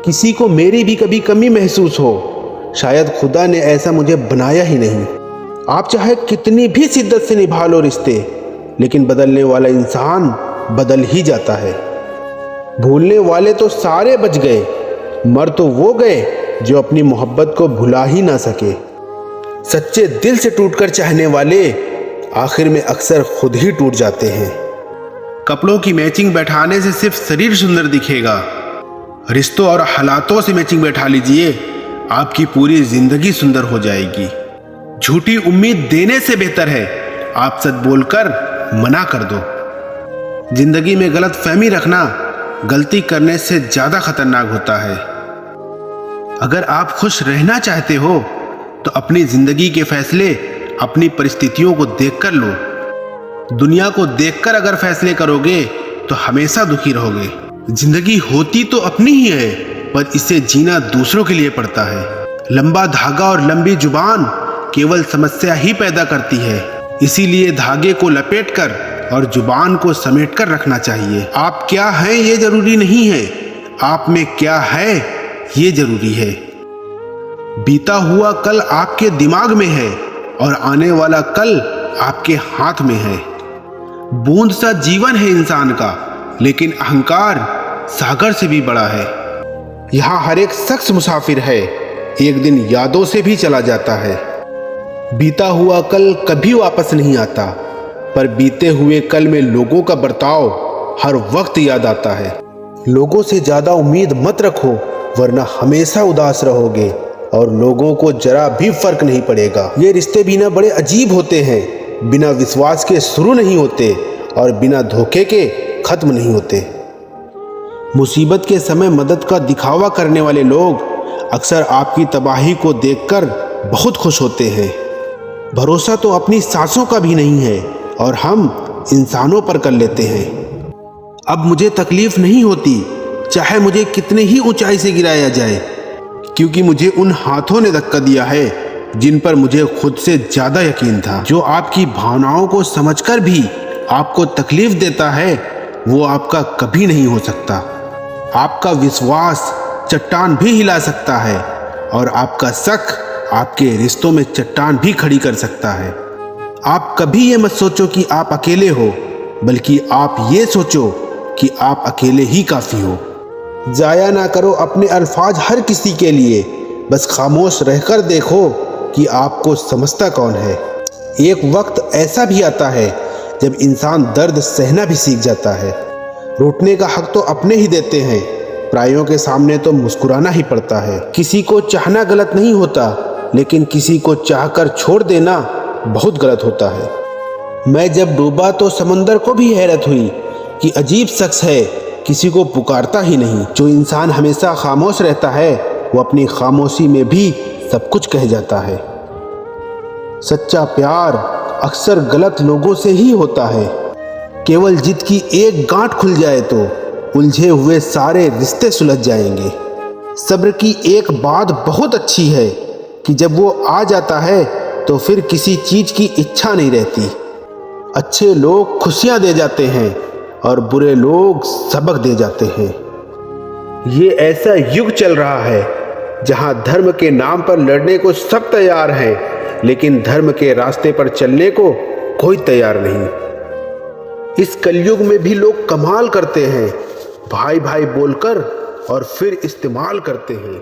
किसी को मेरी भी कभी कमी महसूस हो। शायद खुदा ने ऐसा मुझे बनाया ही नहीं। आप चाहे कितनी भी शिद्दत से निभा लो रिश्ते, लेकिन बदलने वाला इंसान बदल ही जाता है। भूलने वाले तो सारे बच गए, मर तो वो गए जो अपनी मोहब्बत को भुला ही ना सके। सच्चे दिल से टूटकर चाहने वाले आखिर में अक्सर खुद ही टूट जाते हैं। कपड़ों की मैचिंग बैठाने से सिर्फ शरीर सुंदर दिखेगा, रिश्तों और हालातों से मैचिंग बैठा लीजिए, आपकी पूरी जिंदगी सुंदर हो जाएगी। झूठी उम्मीद देने से बेहतर है आप सच बोलकर मना कर दो। जिंदगी में गलत फहमी रखना गलती करने से ज्यादा खतरनाक होता है। अगर आप खुश रहना चाहते हो तो अपनी जिंदगी के फैसले अपनी परिस्थितियों को देखकर लो। दुनिया को देखकर अगर फैसले करोगे तो हमेशा दुखी रहोगे। जिंदगी होती तो अपनी ही है, पर इसे जीना दूसरों के लिए पड़ता है। लंबा धागा और लंबी जुबान केवल समस्या ही पैदा करती है, इसीलिए धागे को लपेटकर और जुबान को समेटकर रखना चाहिए। आप क्या हैं ये जरूरी नहीं है, आप में क्या है ये जरूरी है। बीता हुआ कल आपके दिमाग में है और आने वाला कल आपके हाथ में है। बूंद सा जीवन है इंसान का, लेकिन अहंकार सागर से भी बड़ा है। यहाँ हर एक शख्स मुसाफिर है, एक दिन यादों से भी चला जाता है। बीता हुआ कल कभी वापस नहीं आता, पर बीते हुए कल में लोगों का बर्ताव हर वक्त याद आता है। लोगों से ज्यादा उम्मीद मत रखो, वरना हमेशा उदास रहोगे और लोगों को जरा भी फर्क नहीं पड़ेगा। ये रिश्ते भी ना बड़े अजीब होते हैं, बिना विश्वास के शुरू नहीं होते और बिना धोखे के खत्म नहीं होते। मुसीबत के समय मदद का दिखावा करने वाले लोग अक्सर आपकी तबाही को देखकर बहुत खुश होते हैं। भरोसा तो अपनी सांसों का भी नहीं है और हम इंसानों पर कर लेते हैं। अब मुझे तकलीफ नहीं होती, चाहे मुझे कितने ही ऊंचाई से गिराया जाए, क्योंकि मुझे उन हाथों ने धक्का दिया है जिन पर मुझे खुद से ज्यादा यकीन था। जो आपकी भावनाओं को समझकर भी आपको तकलीफ देता है, वो आपका कभी नहीं हो सकता। आपका विश्वास चट्टान भी हिला सकता है और आपका शक आपके रिश्तों में चट्टान भी खड़ी कर सकता है। आप कभी ये मत सोचो कि आप अकेले हो, बल्कि आप ये सोचो कि आप अकेले ही काफी हो। जाया ना करो अपने अल्फाज हर किसी के लिए, बस खामोश रहकर देखो कि आपको समझता कौन है। एक वक्त ऐसा भी आता है जब इंसान दर्द सहना भी सीख जाता है। रूठने का हक तो अपने ही देते हैं, परायों के सामने तो मुस्कुराना ही पड़ता है। किसी को चाहना गलत नहीं होता, लेकिन किसी को चाहकर छोड़ देना बहुत गलत होता है। मैं जब डूबा तो समंदर को भी हैरत हुई कि अजीब शख्स है, किसी को पुकारता ही नहीं। जो इंसान हमेशा खामोश रहता है, वो अपनी खामोशी में भी सब कुछ कह जाता है। सच्चा प्यार अक्सर गलत लोगों से ही होता है। केवल जिद की एक गांठ खुल जाए तो उलझे हुए सारे रिश्ते सुलझ जाएंगे। सब्र की एक बात बहुत अच्छी है कि जब वो आ जाता है तो फिर किसी चीज की इच्छा नहीं रहती। अच्छे लोग खुशियां दे जाते हैं और बुरे लोग सबक दे जाते हैं। ये ऐसा युग चल रहा है जहां धर्म के नाम पर लड़ने को सब तैयार हैं, लेकिन धर्म के रास्ते पर चलने को कोई तैयार नहीं। इस कलयुग में भी लोग कमाल करते हैं, भाई भाई बोलकर और फिर इस्तेमाल करते हैं।